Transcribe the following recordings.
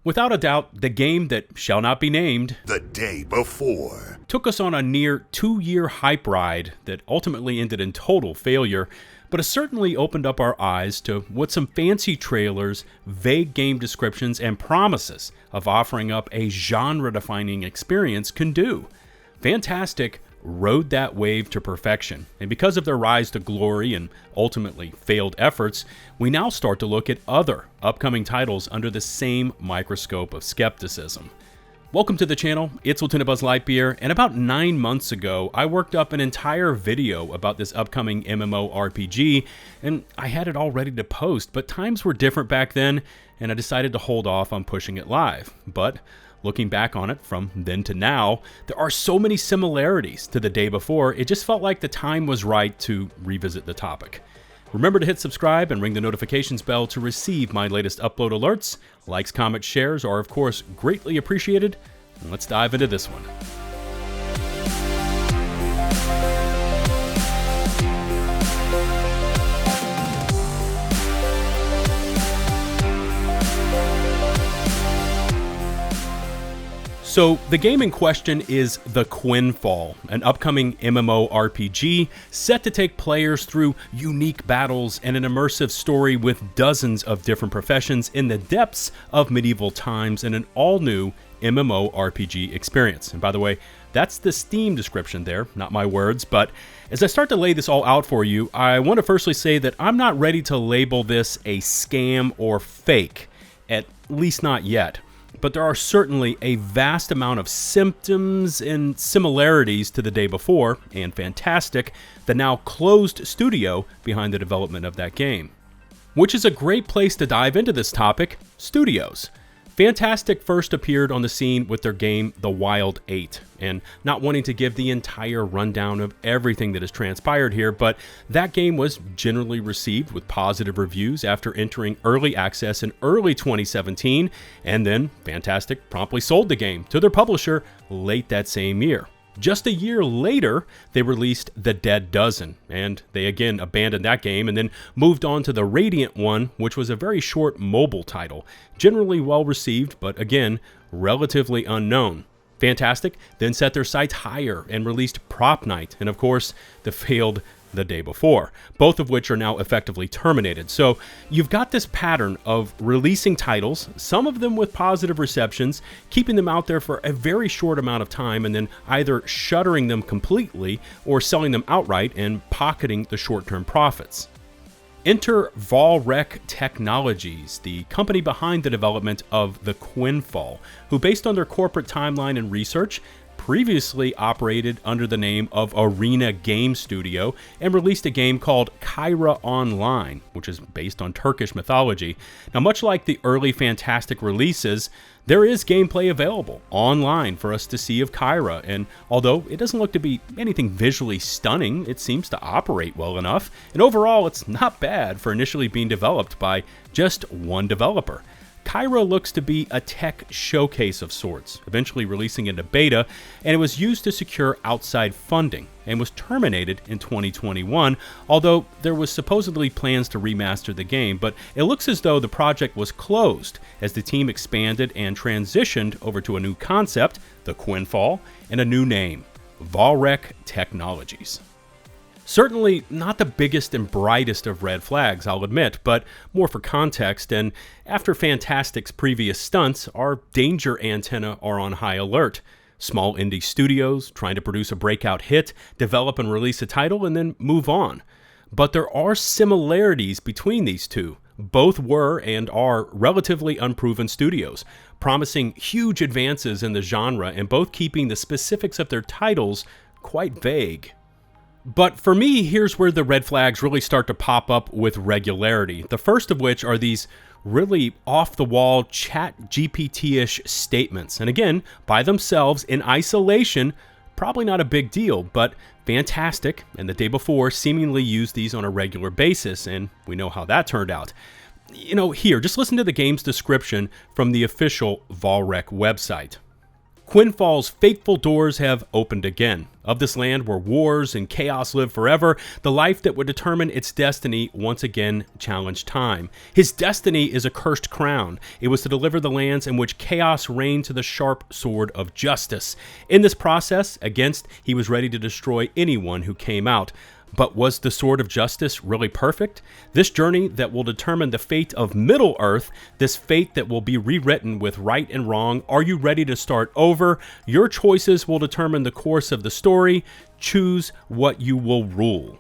Without a doubt, the game that shall not be named, The Day Before, took us on a near 2-year hype ride that ultimately ended in total failure, but it certainly opened up our eyes to what some fancy trailers, vague game descriptions, and promises of offering up a genre-defining experience can do. FNTASTIC rode that wave to perfection, and because of their rise to glory and ultimately failed efforts, we now start to look at other upcoming titles under the same microscope of skepticism. Welcome to the channel, it's LtBuzzLitebeer, and about 9 months ago, I worked up an entire video about this upcoming MMORPG, and I had it all ready to post, but times were different back then, and I decided to hold off on pushing it live. But looking back on it from then to now, there are so many similarities to The Day Before, it just felt like the time was right to revisit the topic. Remember to hit subscribe and ring the notifications bell to receive my latest upload alerts. Likes, comments, shares are of course greatly appreciated. And let's dive into this one. So the game in question is the Quinfall, an upcoming MMORPG set to take players through unique battles and an immersive story with dozens of different professions in the depths of medieval times in an all-new MMORPG experience. And by the way, that's the Steam description there, not my words, but as I start to lay this all out for you, I want to firstly say that I'm not ready to label this a scam or fake, at least not yet. But there are certainly a vast amount of symptoms and similarities to The Day Before and FNTASTIC, the now closed studio behind the development of that game. Which is a great place to dive into this topic, studios. FNTASTIC first appeared on the scene with their game The Wild 8, and not wanting to give the entire rundown of everything that has transpired here, but that game was generally received with positive reviews after entering early access in early 2017, and then FNTASTIC promptly sold the game to their publisher late that same year. Just a year later, they released The Dead Dozen, and they again abandoned that game and then moved on to the Radiant one, which was a very short mobile title, generally well received, but again, relatively unknown. FNTASTIC then set their sights higher and released Prop Night, and of course, the failed The Day Before, both of which are now effectively terminated. So you've got this pattern of releasing titles, some of them with positive receptions, keeping them out there for a very short amount of time, and then either shuttering them completely or selling them outright and pocketing the short-term profits. Enter Vawraek Technologies, the company behind the development of the Quinfall, who based on their corporate timeline and research, previously operated under the name of Arena Game Studio and released a game called Kyra Online, which is based on Turkish mythology. Now, much like the early FNTASTIC releases, there is gameplay available online for us to see of Kyra, and although it doesn't look to be anything visually stunning, it seems to operate well enough, and overall it's not bad for initially being developed by just one developer. Kyra looks to be a tech showcase of sorts, eventually releasing into beta, and it was used to secure outside funding and was terminated in 2021, although there was supposedly plans to remaster the game, but it looks as though the project was closed as the team expanded and transitioned over to a new concept, the Quinfall, and a new name, Vawraek Technologies. Certainly not the biggest and brightest of red flags, I'll admit, but more for context, and after FNTASTIC's previous stunts, our danger antenna are on high alert. Small indie studios trying to produce a breakout hit, develop and release a title, and then move on. But there are similarities between these two. Both were and are relatively unproven studios, promising huge advances in the genre and both keeping the specifics of their titles quite vague. But for me, here's where the red flags really start to pop up with regularity. The first of which are these really off-the-wall chat GPT-ish statements. And again, by themselves, in isolation, probably not a big deal, but FNTASTIC and The Day Before seemingly use these on a regular basis, and we know how that turned out. Here, just listen to the game's description from the official Vawraek website. Quinfall's fateful doors have opened again. Of this land where wars and chaos live forever, the life that would determine its destiny once again challenged time. His destiny is a cursed crown. It was to deliver the lands in which chaos reigned to the sharp sword of justice. In this process, he was ready to destroy anyone who came out. But was the sword of justice really perfect? This journey that will determine the fate of Middle-earth, this fate that will be rewritten with right and wrong. Are you ready to start over? Your choices will determine the course of the story. Choose what you will rule.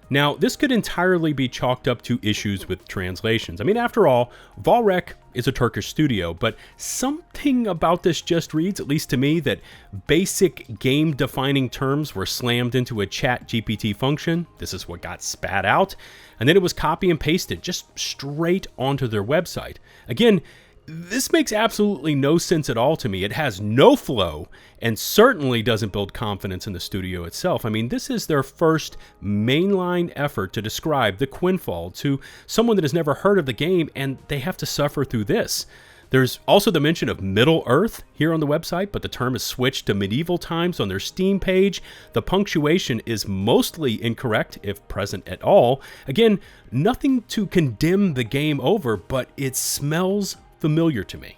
Now, this could entirely be chalked up to issues with translations. I mean, after all, Vawraek is a Turkish studio, but something about this just reads, at least to me, that basic game-defining terms were slammed into a ChatGPT function. This is what got spat out. And then it was copy and pasted just straight onto their website. Again, this makes absolutely no sense at all to me. It has no flow and certainly doesn't build confidence in the studio itself. I mean, this is their first mainline effort to describe the Quinfall to someone that has never heard of the game, and they have to suffer through this. There's also the mention of Middle-earth here on the website, but the term is switched to medieval times on their Steam page. The punctuation is mostly incorrect, if present at all. Again, nothing to condemn the game over, but it smells familiar to me.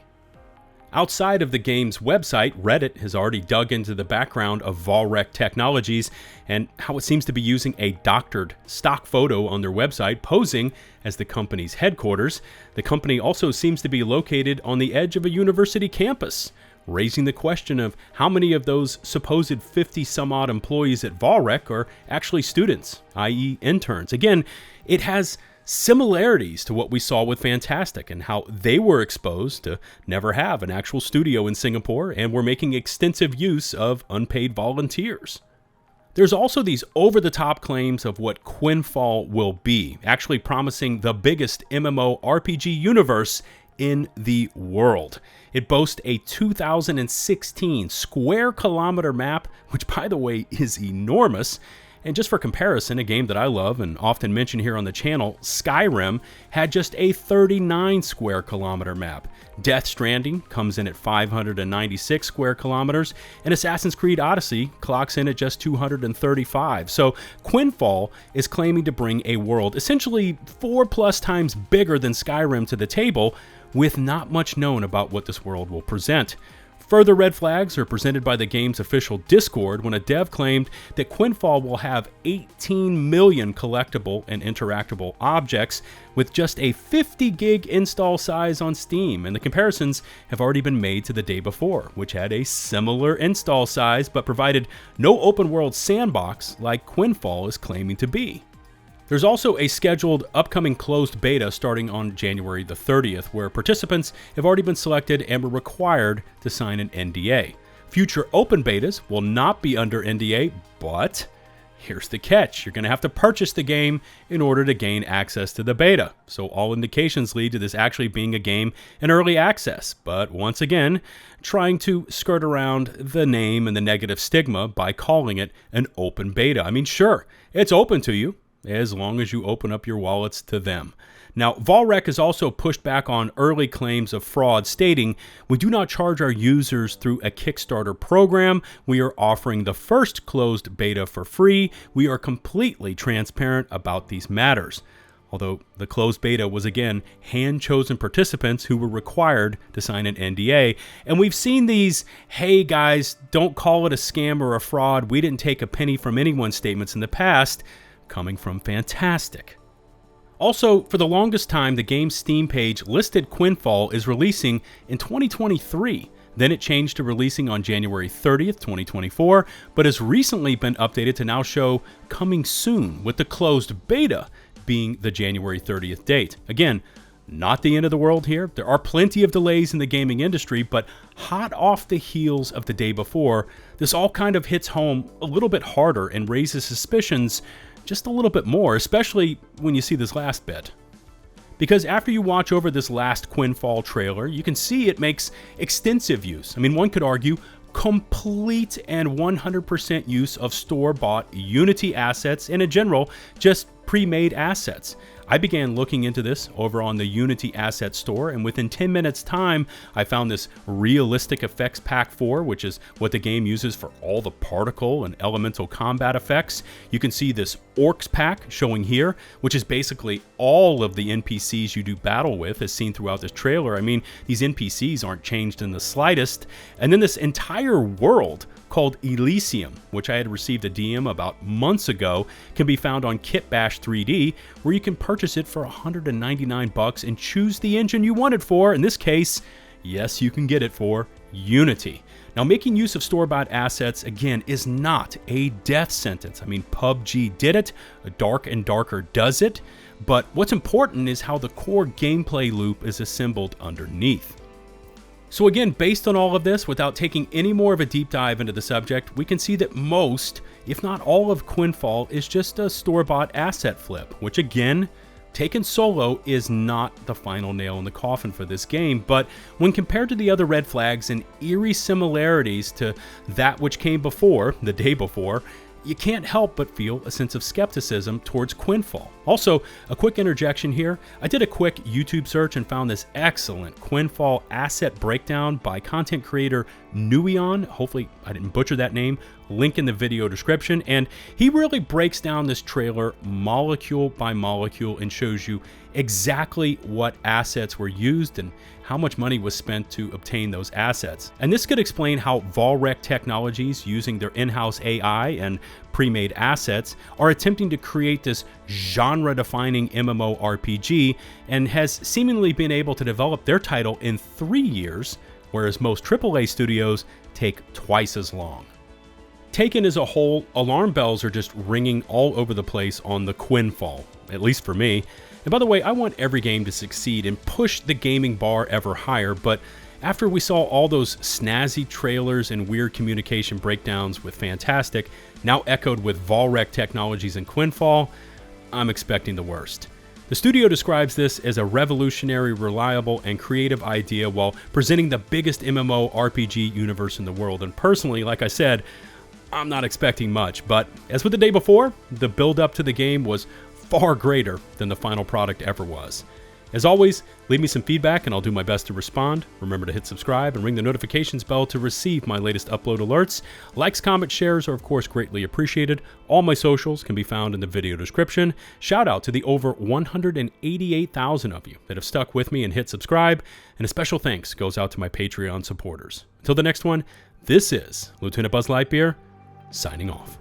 Outside of the game's website, Reddit has already dug into the background of Vawraek Technologies and how it seems to be using a doctored stock photo on their website, posing as the company's headquarters. The company also seems to be located on the edge of a university campus, raising the question of how many of those supposed 50-some-odd employees at Vawraek are actually students, i.e. interns. Again, it has similarities to what we saw with FNTASTIC and how they were exposed to never have an actual studio in Singapore and were making extensive use of unpaid volunteers. There's also these over-the-top claims of what Quinfall will be, actually promising the biggest MMORPG universe in the world. It boasts a 2016 square kilometer map, which by the way is enormous. And just for comparison, a game that I love and often mention here on the channel, Skyrim, had just a 39 square kilometer map. Death Stranding comes in at 596 square kilometers, and Assassin's Creed Odyssey clocks in at just 235. So Quinfall is claiming to bring a world essentially 4+ times bigger than Skyrim to the table, with not much known about what this world will present. Further red flags are presented by the game's official Discord when a dev claimed that Quinfall will have 18 million collectible and interactable objects with just a 50 gig install size on Steam, and the comparisons have already been made to the day before, which had a similar install size but provided no open world sandbox like Quinfall is claiming to be. There's also a scheduled upcoming closed beta starting on January the 30th, where participants have already been selected and were required to sign an NDA. Future open betas will not be under NDA, but here's the catch. You're going to have to purchase the game in order to gain access to the beta. So all indications lead to this actually being a game in early access, but once again, trying to skirt around the name and the negative stigma by calling it an open beta. I mean, sure, it's open to you, as long as you open up your wallets to them. Now, Vawraek has also pushed back on early claims of fraud, stating, "We do not charge our users through a Kickstarter program. We are offering the first closed beta for free. We are completely transparent about these matters." Although the closed beta was again hand-chosen participants who were required to sign an NDA. And we've seen these, "Hey guys, don't call it a scam or a fraud. We didn't take a penny from anyone" statements in the past, coming from FNTASTIC. Also, for the longest time, the game's Steam page listed Quinfall as releasing in 2023. Then it changed to releasing on January 30th, 2024, but has recently been updated to now show coming soon, with the closed beta being the January 30th date. Again, not the end of the world here. There are plenty of delays in the gaming industry, but hot off the heels of the day before, this all kind of hits home a little bit harder and raises suspicions just a little bit more, especially when you see this last bit. Because after you watch over this last Quinfall trailer, you can see it makes extensive use. I mean, one could argue complete and 100% use of store-bought Unity assets and in general, just pre-made assets. I began looking into this over on the Unity Asset Store, and within 10 minutes time, I found this Realistic Effects Pack 4, which is what the game uses for all the particle and elemental combat effects. You can see this Orcs pack showing here, which is basically all of the NPCs you do battle with, as seen throughout this trailer. I mean, these NPCs aren't changed in the slightest. And then this entire world called Elysium, which I had received a DM about months ago, can be found on Kitbash 3D, where you can purchase it for $199 and choose the engine you want it for. In this case, yes, you can get it for Unity. Now, making use of store-bought assets, again, is not a death sentence. I mean, PUBG did it, Dark and Darker does it, but what's important is how the core gameplay loop is assembled underneath. So again, based on all of this, without taking any more of a deep dive into the subject, we can see that most, if not all of Quinfall is just a store-bought asset flip, which again, taken solo is not the final nail in the coffin for this game, but when compared to the other red flags and eerie similarities to that which came before, the day before, you can't help but feel a sense of skepticism towards Quinfall. Also, a quick interjection here. I did a quick YouTube search and found this excellent Quinfall asset breakdown by content creator Nuion. Hopefully I didn't butcher that name. Link in the video description. And he really breaks down this trailer molecule by molecule and shows you exactly what assets were used and how much money was spent to obtain those assets. And this could explain how Vawraek Technologies, using their in-house AI and pre-made assets, are attempting to create this genre-defining MMORPG and has seemingly been able to develop their title in 3 years, whereas most AAA studios take twice as long. Taken as a whole, alarm bells are just ringing all over the place on the Quinfall, at least for me. And by the way, I want every game to succeed and push the gaming bar ever higher, but after we saw all those snazzy trailers and weird communication breakdowns with FNTASTIC, now echoed with Vawraek Technologies and Quinfall, I'm expecting the worst. The studio describes this as a revolutionary, reliable, and creative idea while presenting the biggest MMORPG universe in the world. And personally, like I said, I'm not expecting much, but as with the day before, the build up to the game was far greater than the final product ever was. As always, leave me some feedback and I'll do my best to respond. Remember to hit subscribe and ring the notifications bell to receive my latest upload alerts. Likes, comments, shares are of course greatly appreciated. All my socials can be found in the video description. Shout out to the over 188,000 of you that have stuck with me and hit subscribe. And a special thanks goes out to my Patreon supporters. Until the next one, this is LtBuzzLitebeer signing off.